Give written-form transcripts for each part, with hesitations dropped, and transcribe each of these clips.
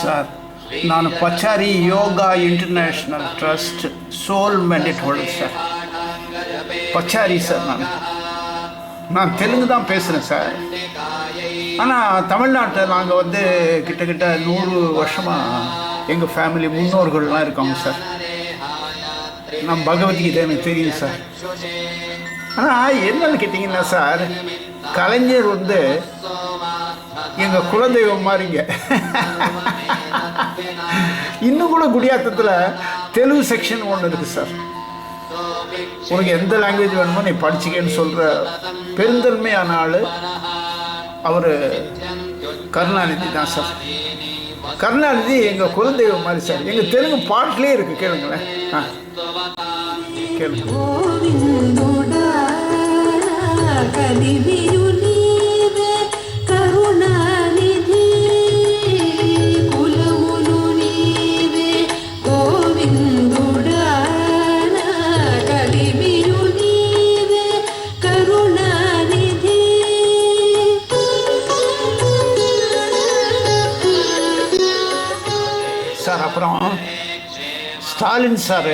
Sir, நான் பச்சாரி yoga international trust சோல் மெடிட் ஹோல்டர் சார். பச்சாரி சார். நான் தெலுங்கு தான் பேசுகிறேன் சார். ஆனால் தமிழ்நாட்டில் நாங்கள் வந்து கிட்டத்தட்ட 100 வருஷமாக எங்கள் ஃபேமிலி முன்னோர்கள்லாம் இருக்காங்க சார். நான் பகவத்கீதை எனக்கு தெரியும் சார். ஆனால் என்னன்னு கேட்டிங்கன்னா சார், கலைஞர் வந்து எங்கள் குலதெய்வம் மாதிரிங்க. இன்னும் கூட குடியாத்தத்தில் தெலுங்கு செக்ஷன் ஒன்று இருக்குது சார். உனக்கு எந்த லாங்குவேஜ் வேணுமோ நீ படிச்சுக்கன்னு சொல்கிற பெருந்தன்மையான ஆள் அவர் கருணாநிதி தான் சார். கருணாநிதி எங்கள் குலதெய்வம் மாதிரி சார். எங்கள் தெலுங்கு பாட்டிலே இருக்குது, கேளுங்களேன். கேளுங்க. சார், அப்புறம் ஸ்டாலின் சார்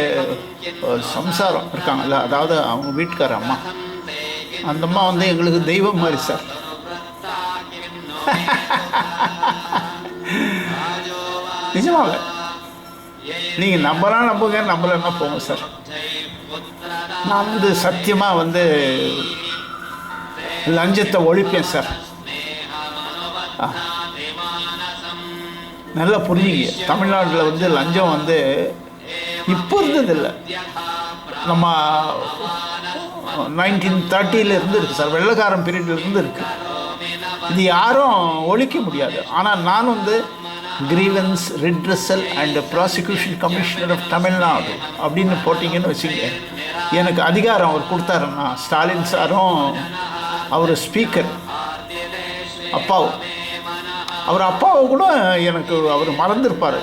சம்சாரம் இருக்காங்கல்ல, அதாவது அவங்க வீட்டுக்கார அம்மா, அந்த அம்மா வந்து எங்களுக்கு தெய்வம் மாதிரி சார். நிஜமாக நீங்கள் நம்பலாம் நம்புங்க, நம்பலன்னா போங்க சார். நான் வந்து சத்தியமாக வந்து லஞ்சத்தை ஒழிப்பேன் சார். நல்லா புரிஞ்சுங்க. தமிழ்நாட்டில் வந்து லஞ்சம் வந்து இப்போ இருந்ததில்லை, நம்ம 1930 இருக்குது சார். வெள்ளைக்காரன் பீரியட்லேருந்து இருக்குது. இது யாரும் ஒழிக்க முடியாது. ஆனால் நான் வந்து grievance redressal and prosecution commissioner of Tamil Nadu அப்படின்னு போட்டிங்கன்னு வச்சுக்கங்க, எனக்கு அதிகாரம் அவர் கொடுத்தாருன்னா, ஸ்டாலின் சாரும் அவர் ஸ்பீக்கர் அப்பாவும், அவர் அப்பாவை கூட எனக்கு அவர் மறந்துருப்பார்.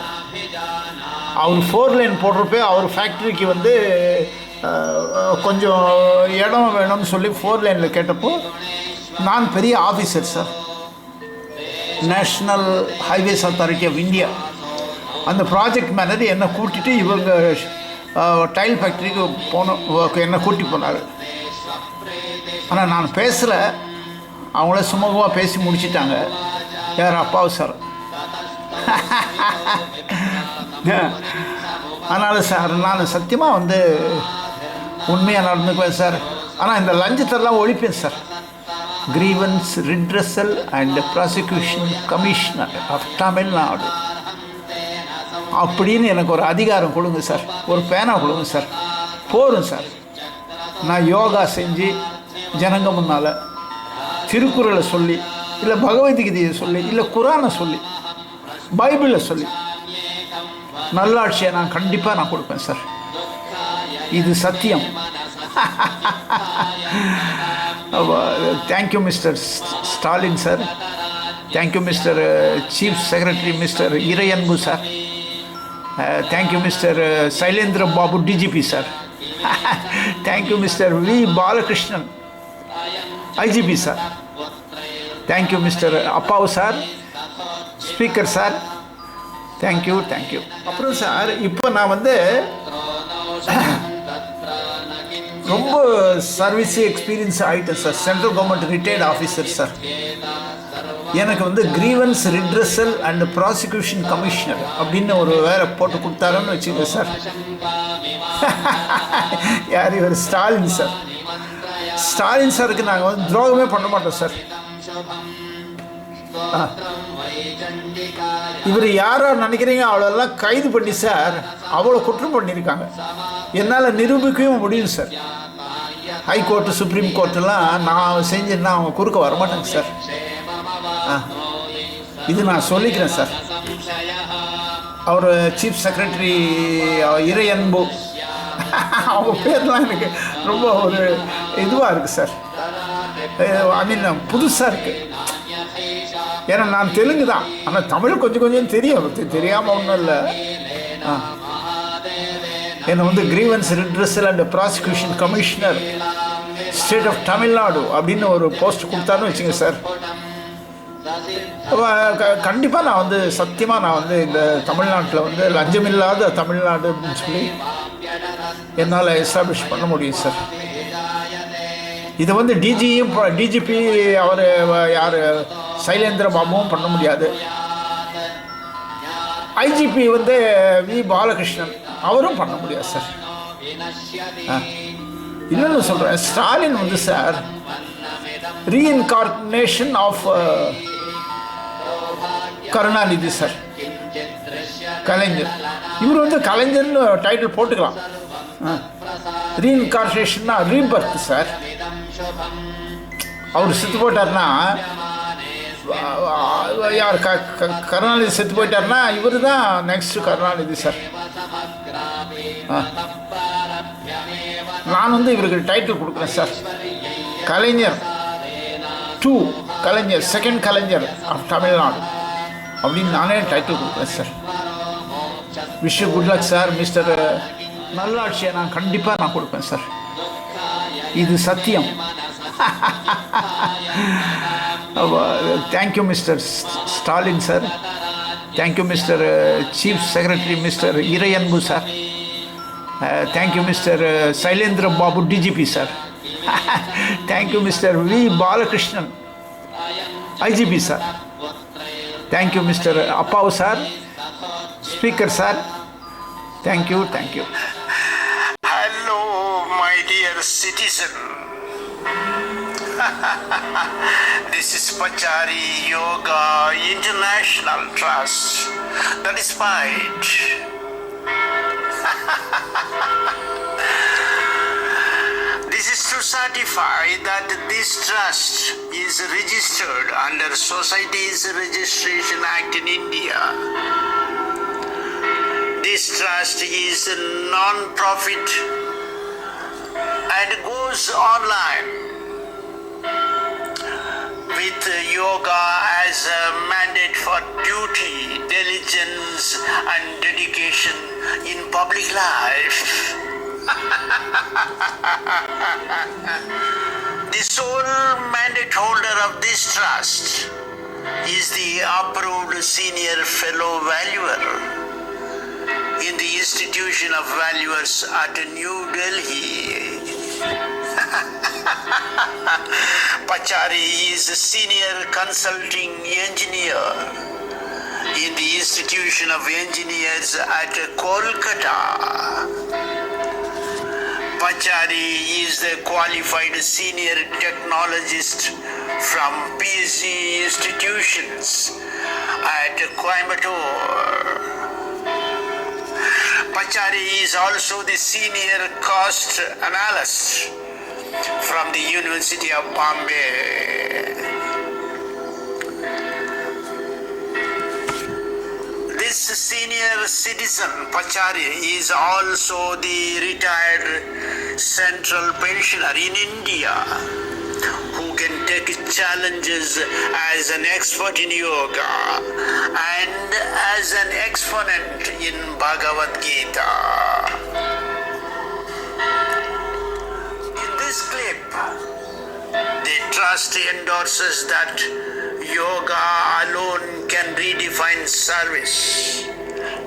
அவர் 4 லைன் போடுறப்ப அவர் ஃபேக்ட்ரிக்கு வந்து கொஞ்சம் இடம் வேணும்னு சொல்லி 4 லைனில் கேட்டப்போ, நான் பெரிய officer sir, national highways authority of India. அந்த ப்ராஜெக்ட் மேனேஜர் என்னை கூட்டிகிட்டு இவங்க டைல் ஃபேக்ட்ரிக்கு என்னை கூட்டி போனார். ஆனால் நான் பேசலை, அவங்கள சுமூகமாக பேசி முடிச்சிட்டாங்க. யார்? அப்பாவு சார். அதனால் சார், நான் சத்தியமாக வந்து உண்மையாக நடந்துக்குவேன் சார். ஆனால் இந்த லஞ்சத்தெல்லாம் ஒழிப்பேன் sir. Grievance redressal and prosecution commissioner of Tamil Nadu அப்படின்னு எனக்கு ஒரு அதிகாரம் கொடுங்க சார். ஒரு பேனா கொடுங்க சார். போதும் சார். நான் யோகா செஞ்சு ஜனங்க முன்னால் திருக்குறளை சொல்லி, இல்லை பகவத்கீதையை சொல்லி, இல்லை குரானை சொல்லி, பைபிளை சொல்லி நல்லாட்சியை நான் கண்டிப்பாக கொடுப்பேன் சார். இது சத்தியம். Thank you mister Stalin sir. Thank you mister chief secretary mister Iraianbu sir. Thank you mister Sylendra Babu DGP sir. Thank you mister V Balakrishnan IGP sir. Thank you mister Appavu sir, speaker sir. Thank you. அப்புறம் சார், இப்போ நான் வந்து ரொம்ப சர்வீஸ் எக்ஸ்பீரியன்ஸ் ஆகிட்டேன் sir. Central government retired officer sir. எனக்கு வந்து grievance redressal and prosecution commissioner அப்படின்னு ஒரு வேலை போட்டு கொடுத்தாருன்னு வச்சுக்கோங்க சார். யார்? இவர் ஸ்டாலின் சார். ஸ்டாலின் சாருக்கு நாங்கள் வந்து துரோகமே பண்ண மாட்டோம் சார். இவர் யாரோ நினைக்கிறீங்க, அவ்வளோலாம் கைது பண்ணி சார் அவ்வளோ குற்றம் பண்ணியிருக்காங்க. என்னால் நிரூபிக்கவும் முடியும் சார். ஹைகோர்ட்டு, சுப்ரீம் கோர்ட்டெல்லாம் நான் செஞ்சேன்னா அவங்க குறுக்க வரமாட்டாங்க சார். இது நான் சொல்லிக்கிறேன் சார். அவர் சீஃப் செக்ரட்டரி இறையன்பு, அவங்க பேர்லாம் எனக்கு ரொம்ப ஒரு இதுவாக இருக்குது சார். ஐ மீன் புதுசாக இருக்குது. ஏன்னா நான் தெலுங்கு தான், ஆனால் தமிழ் கொஞ்சம் தெரியும். தெரியாமல் ஒன்றும் இல்லை. என்னை வந்து grievance redressal and prosecution commissioner state of Tamil Nadu அப்படின்னு ஒரு போஸ்ட் கொடுத்தாருன்னு வச்சுங்க சார், கண்டிப்பாக நான் வந்து சத்தியமாக நான் வந்து இந்த தமிழ்நாட்டில் வந்து லஞ்சமில்லாத தமிழ்நாடு அப்படின்னு சொல்லி என்னால் எஸ்டாப்ளிஷ் பண்ண முடியும் சார். இதை வந்து டிஜிபி அவர் யார் சைலேந்திர பாபுவும் பண்ண முடியாது. ஐஜிபி வந்து வி பாலகிருஷ்ணன் அவரும் பண்ண முடியாது சார். இன்னொன்று சொல்கிறேன், ஸ்டாலின் வந்து sir reincarnation of Karunanidhi sir, Kalaignar. இவர் வந்து கலைஞர்னு டைட்டில் போட்டுக்கலாம். ரீஇன்கார்னேஷன்னா ரீபர்த் சார். அவர் செத்து போயிட்டார்னா யார் கருணாநிதி செத்து போயிட்டார்னா இவர் தான் நெக்ஸ்ட் கருணாநிதி சார். நான் வந்து இவருக்கு டைட்டில் கொடுக்குறேன் sir, Kalaignar 2, Kalaignar second Kalaignar of Tamil Nadu அப்படின்னு நானே டைட்டில் கொடுக்குறேன் sir. Wish you good luck sir. Mister நல்லாட்சியை நான் கண்டிப்பாக நான் கொடுப்பேன் சார், இது சத்தியம். Thank you mister Stalin sir, thank you mister chief secretary mister Iraianbu sir, thank you mister Sylendra Babu DGP sir, thank you mister V Balakrishnan IGP sir, thank you mister Appavu sir speaker sir, thank you thank you. Hello my dear citizen. This is Pachari Yoga International Trust. That is right. This is to certify that this trust is registered under Societies Registration Act in India. This trust is a non-profit and goes online with yoga as a mandate for duty, diligence and dedication in public life. The sole mandate holder of this trust is the approved senior fellow valuer in the Institution of Valuers at New Delhi. Pachari is a senior consulting engineer in the Institution of Engineers at Kolkata. Pachari is the qualified senior technologist from PSC institutions at Coimbatore. Pachari is also the senior cost analyst from the University of Bombay. This senior citizen, Pachari, is also the retired central pensioner in India who can take challenges as an expert in yoga and as an exponent in Bhagavad Gita. In this clip, the trust endorses that yoga alone can redefine service,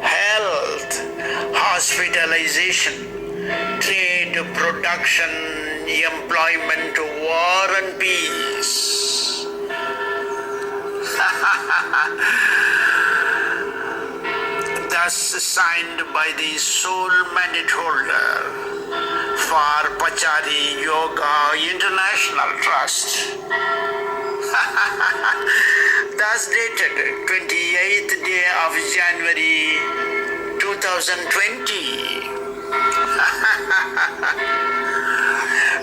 health, hospitalization, trade, production, employment, war and peace. Thus signed by the sole mandate holder for Pachari Yoga International Trust. Thus dated 28th day of January 2020.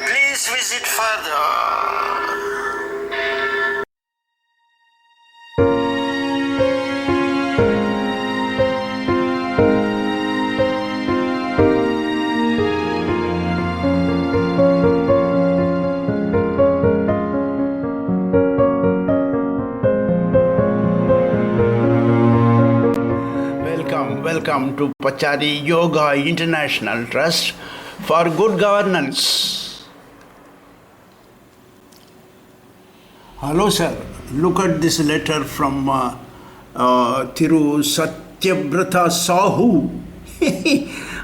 Please visit further. Welcome to Pachari Yoga International Trust for Good Governance. Hello, sir. Look at this letter from Thiru Satyabrata Sahu,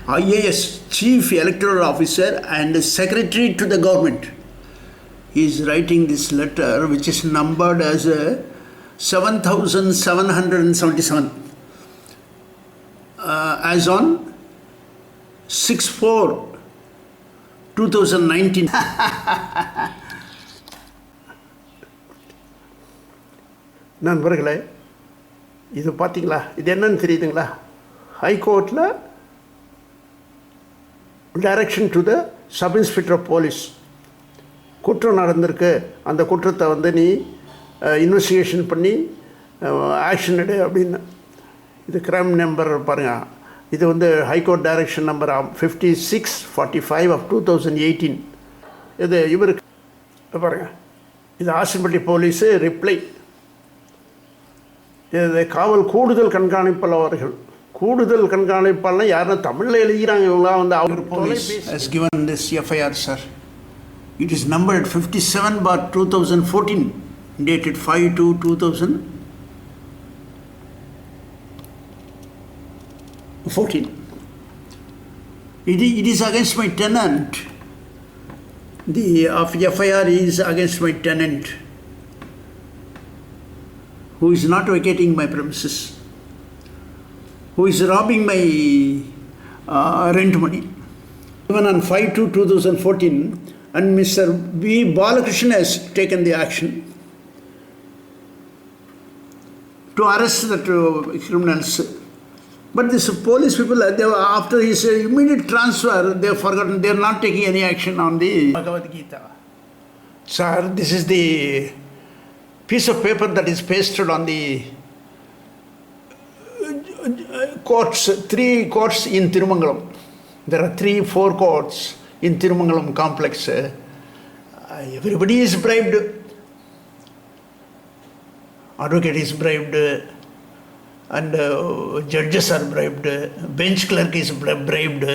IAS Chief Electoral Officer and Secretary to the Government. He is writing this letter, which is numbered as 7777, as on 6/4/2019. நண்பர்களே, இது பார்த்தீங்களா? இது என்னன்னு தெரியுதுங்களா? ஹைகோர்ட்டில் direction to the sub inspector of police. குற்றம் நடந்திருக்கு, அந்த குற்றத்தை நீ இன்வெஸ்டிகேஷன் பண்ணி ஆக்ஷன் எடு அப்படின்னு. இது கிரைம் நம்பர் பாருங்கள். இது ஹைகோர்ட் டைரக்ஷன் நம்பர் 5645 of 2018. இது இவருக்கு பாருங்கள். இது ஆசிம்பட்டி போலீஸு ரிப்ளை. இது காவல் கூடுதல் கண்காணிப்பாளர் அவர்கள். கூடுதல் கண்காணிப்பாளர் யாருன்னா தமிழில் எழுதுகிறாங்க. இவங்களாம் அவர் police has given this FIR, sir. It is numbered 57/2014, dated 5/2/2014. It is against my tenant. The FIR is against my tenant, who is not vacating my premises, who is robbing my rent money. Even on 5/2/2014, and Mr. B. Balakrishnan has taken the action to arrest the criminals. But these police people, after his immediate transfer, they have forgotten. They are not taking any action on the Bhagavad Gita. Sir, this is the piece of paper that is pasted on the courts, 3 courts in Tirumangalam. There are 3-4 courts in Tirumangalam complex. Everybody is bribed. Advocate is bribed, and judges are bribed, bench clerk is bribed,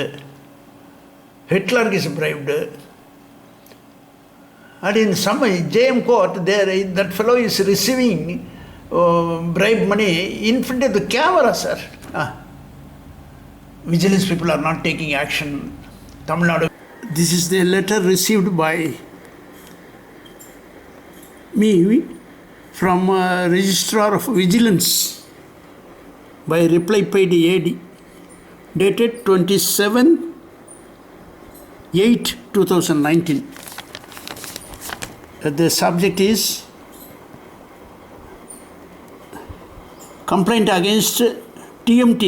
head clerk is bribed. And in some JM court, there that fellow is receiving bribe money in front of the camera, sir. Vigilance people are not taking action. Tamil Nadu. This is the letter received by me from Registrar of Vigilance by reply paid AD, dated 27/8/2019. The subject is complaint against TMT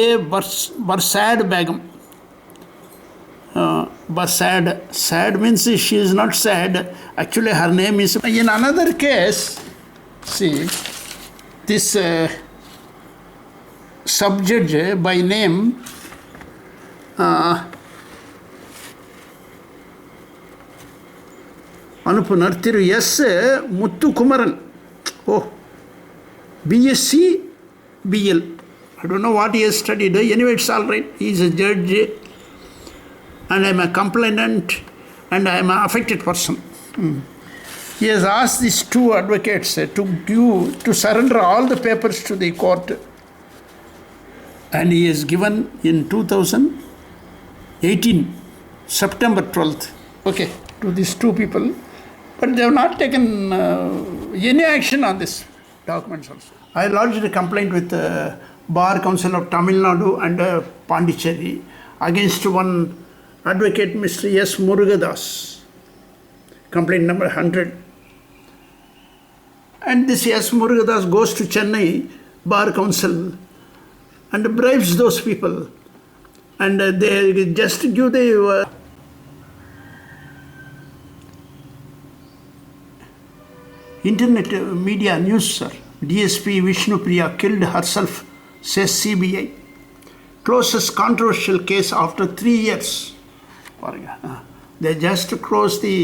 A. Barsad Begum. Barsad. Sad means she is not sad. Actually, her name is. In another case, see, this sub-judge by name அனுப்புனர் Thiru S Muthukumaran. BSc BL. I don't know what he has studied. Anyway, it's all right. He is a judge, and I am a complainant, and I am an affected person. He has asked these 2 advocates to surrender all the papers to the court, and he has given in 2018, September 12th, okay, to these 2 people, but they have not taken any action on this documents also. I lodged a complaint with Bar Council of Tamil Nadu and Pondicherry against one advocate, Mr. S. Murugadas, complaint number 100. And this S. Murugadas goes to Chennai Bar Council and bribes those people, and they just give the internet media news, sir. DSP Vishnu Priya killed herself, says CBI. Closes controversial case after 3 years. They just closed the